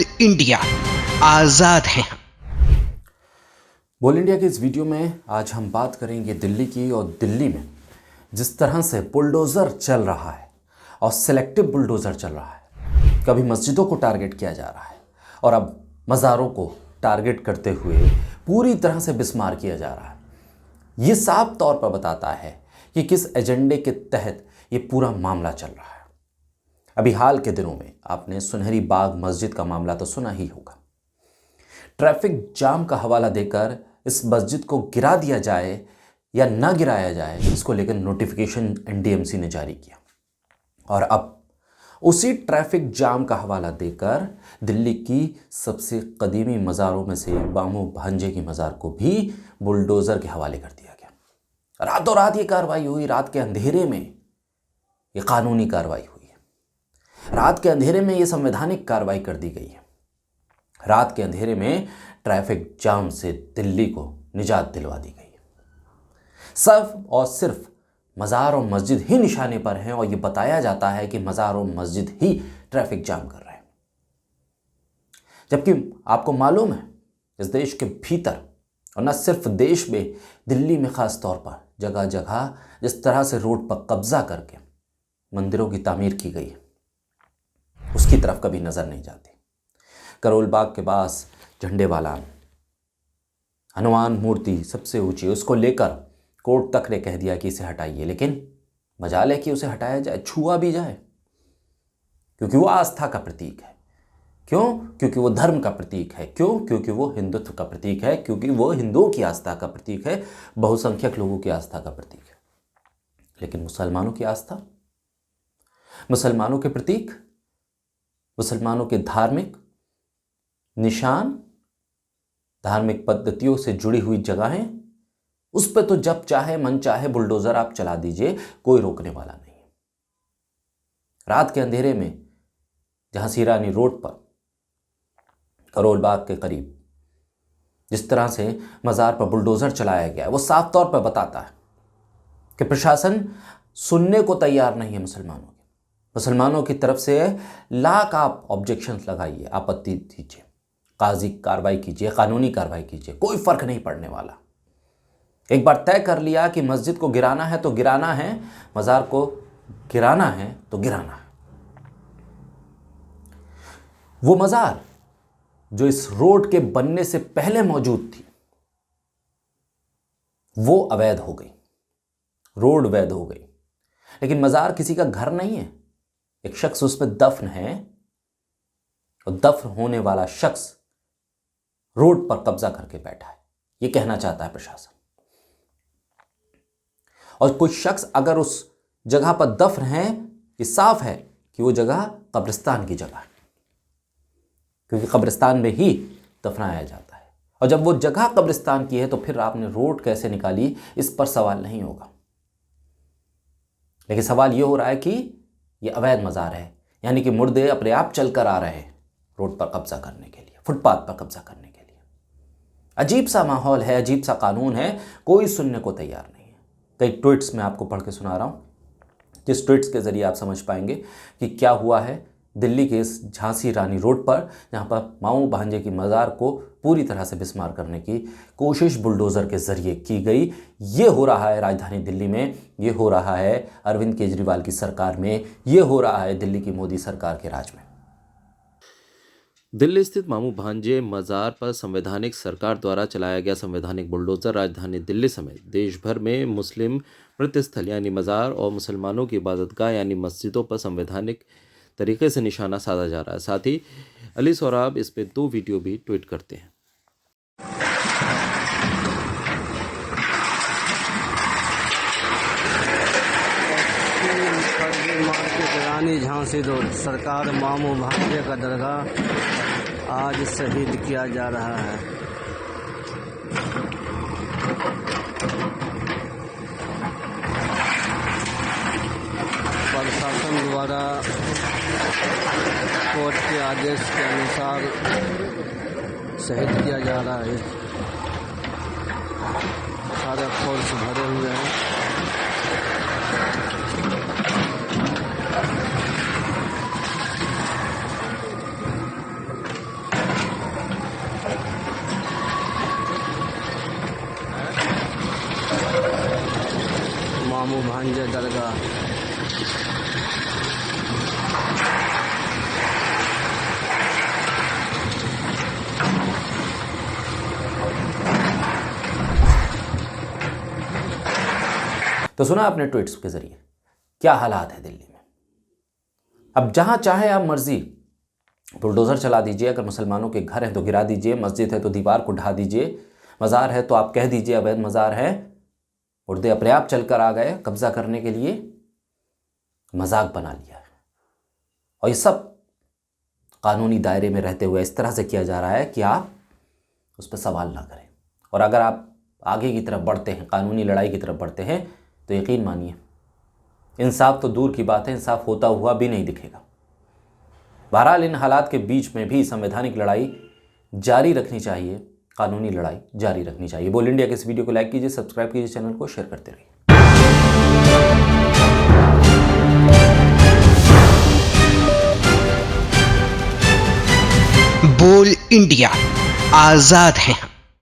बोल इंडिया, आजाद हैं। बोल इंडिया के इस वीडियो में आज हम बात करेंगे दिल्ली की, और दिल्ली में जिस तरह से बुलडोज़र चल रहा है और सिलेक्टिव बुलडोज़र चल रहा है। कभी मस्जिदों को टारगेट किया जा रहा है और अब मज़ारों को टारगेट करते हुए पूरी तरह से बिस्मार किया जा रहा है। ये साफ तौर पर बताता है कि किस एजेंडे के तहत ये पूरा मामला चल रहा है। अभी हाल के दिनों में आपने सुनहरी बाग मस्जिद का मामला तो सुना ही होगा। ट्रैफिक जाम का हवाला देकर इस मस्जिद को गिरा दिया जाए या ना गिराया जाए, इसको लेकर नोटिफिकेशन एनडीएमसी ने जारी किया। और अब उसी ट्रैफिक जाम का हवाला देकर दिल्ली की सबसे कदीमी मज़ारों में से बामू भांजे की मज़ार को भी बुलडोज़र के हवाले कर दिया गया। रातों रात ये कार्रवाई हुई। रात के अंधेरे में ये कानूनी कार्रवाई हुई है। रात के अंधेरे में ये संवैधानिक कार्रवाई कर दी गई है। रात के अंधेरे में ट्रैफिक जाम से दिल्ली को निजात दिलवा दी गई है। सिर्फ और सिर्फ मज़ार और मस्जिद ही निशाने पर हैं और ये बताया जाता है कि मज़ार और मस्जिद ही ट्रैफिक जाम कर रहे हैं। जबकि आपको मालूम है इस देश के भीतर, और न सिर्फ देश में, दिल्ली में ख़ास तौर पर जगह जगह जिस तरह से रोड पर कब्जा करके मंदिरों की तामीर की गई है, उसकी तरफ कभी नज़र नहीं जाती। करोल बाग के पास झंडे वाला हनुमान मूर्ति सबसे ऊंची, उसको लेकर कोर्ट तक ने कह दिया कि इसे हटाइए, लेकिन मजाल है कि उसे हटाया जाए, छुआ भी जाए, क्योंकि वो आस्था का प्रतीक है। क्यों? क्योंकि वो धर्म का प्रतीक है। क्यों? क्योंकि वो हिंदुत्व का प्रतीक है, क्योंकि वो हिंदुओं की आस्था का प्रतीक है, बहुसंख्यक लोगों की आस्था का प्रतीक है। लेकिन मुसलमानों की आस्था, मुसलमानों के प्रतीक, मुसलमानों के धार्मिक निशान, धार्मिक पद्धतियों से जुड़ी हुई जगहें, उस पर तो जब चाहे मन चाहे बुलडोजर आप चला दीजिए, कोई रोकने वाला नहीं है। रात के अंधेरे में झांसी रानी रोड पर करोल बाग के करीब जिस तरह से मज़ार पर बुलडोजर चलाया गया है, वो साफ तौर पर बताता है कि प्रशासन सुनने को तैयार नहीं है। मुसलमानों की तरफ से लाख आप ऑब्जेक्शंस लगाइए, आपत्ति दीजिए, काजी कार्रवाई कीजिए, कानूनी कार्रवाई कीजिए, कोई फर्क नहीं पड़ने वाला। एक बार तय कर लिया कि मस्जिद को गिराना है तो गिराना है, मज़ार को गिराना है तो गिराना है। वो मज़ार जो इस रोड के बनने से पहले मौजूद थी, वो अवैध हो गई, रोड वैध हो गई। लेकिन मज़ार किसी का घर नहीं है। एक शख्स उस पर दफन है और दफन होने वाला शख्स रोड पर कब्जा करके बैठा है, ये कहना चाहता है प्रशासन। और कोई शख्स अगर उस जगह पर दफन है, ये साफ है कि वो जगह कब्रिस्तान की जगह है, क्योंकि कब्रिस्तान में ही दफनाया जाता है। और जब वो जगह कब्रिस्तान की है तो फिर आपने रोड कैसे निकाली, इस पर सवाल नहीं होगा। लेकिन सवाल ये हो रहा है कि ये अवैध मज़ार है, यानी कि मुर्दे अपने आप चलकर आ रहे हैं रोड पर कब्जा करने के लिए, फुटपाथ पर कब्जा करने के लिए। अजीब सा माहौल है, अजीब सा कानून है, कोई सुनने को तैयार नहीं है। कई ट्वीट्स मैं आपको पढ़ के सुना रहा हूँ, जिस ट्वीट्स के ज़रिए आप समझ पाएंगे कि क्या हुआ है दिल्ली के इस झांसी रानी रोड पर, जहाँ पर मामू भांजे की मज़ार को पूरी तरह से बिस्मार करने की कोशिश बुलडोज़र के ज़रिए की गई। ये हो रहा है राजधानी दिल्ली में, ये हो रहा है अरविंद केजरीवाल की सरकार में, ये हो रहा है दिल्ली की मोदी सरकार के राज में। दिल्ली स्थित मामू भांजे मज़ार पर संवैधानिक सरकार द्वारा चलाया गया संवैधानिक बुलडोज़र राजधानी दिल्ली समेत देश भर में मुस्लिम मृत्यस्थल यानी मज़ार और मुसलमानों की इबादतगाह यानी मस्जिदों पर संवैधानिक तरीके से निशाना साधा जा रहा है। साथ ही अली सोराब इस पे 2 वीडियो भी ट्वीट करते हैं। रानी झांसी रोड सरकार मामू भांजे का दरगाह आज शहीद किया जा रहा है। प्रशासन द्वारा कोर्ट के आदेश के अनुसार शहीद किया जा रहा है। सारे फोर्स भरे हुए हैं। मामू भांजे दरगाह। तो सुना आपने ट्वीट्स के जरिए क्या हालात है दिल्ली में। अब जहां चाहे आप मर्जी बुलडोजर चला दीजिए, अगर मुसलमानों के घर हैं तो गिरा दीजिए, मस्जिद है तो दीवार को ढा दीजिए, मज़ार है तो आप कह दीजिए अवैध मज़ार है, मुर्दे अपने आप चलकर आ गए कब्जा करने के लिए, मजाक बना लिया है। और ये सब कानूनी दायरे में रहते हुए इस तरह से किया जा रहा है कि आप उस पर सवाल ना करें। और अगर आप आगे की तरफ बढ़ते हैं, कानूनी लड़ाई की तरफ बढ़ते हैं, तो यकीन मानिए इंसाफ तो दूर की बात है, इंसाफ होता हुआ भी नहीं दिखेगा। बहरहाल इन हालात के बीच में भी संवैधानिक लड़ाई जारी रखनी चाहिए, कानूनी लड़ाई जारी रखनी चाहिए। बोल इंडिया के इस वीडियो को लाइक कीजिए, सब्सक्राइब कीजिए, चैनल को शेयर करते रहिए। बोल इंडिया, आजाद है।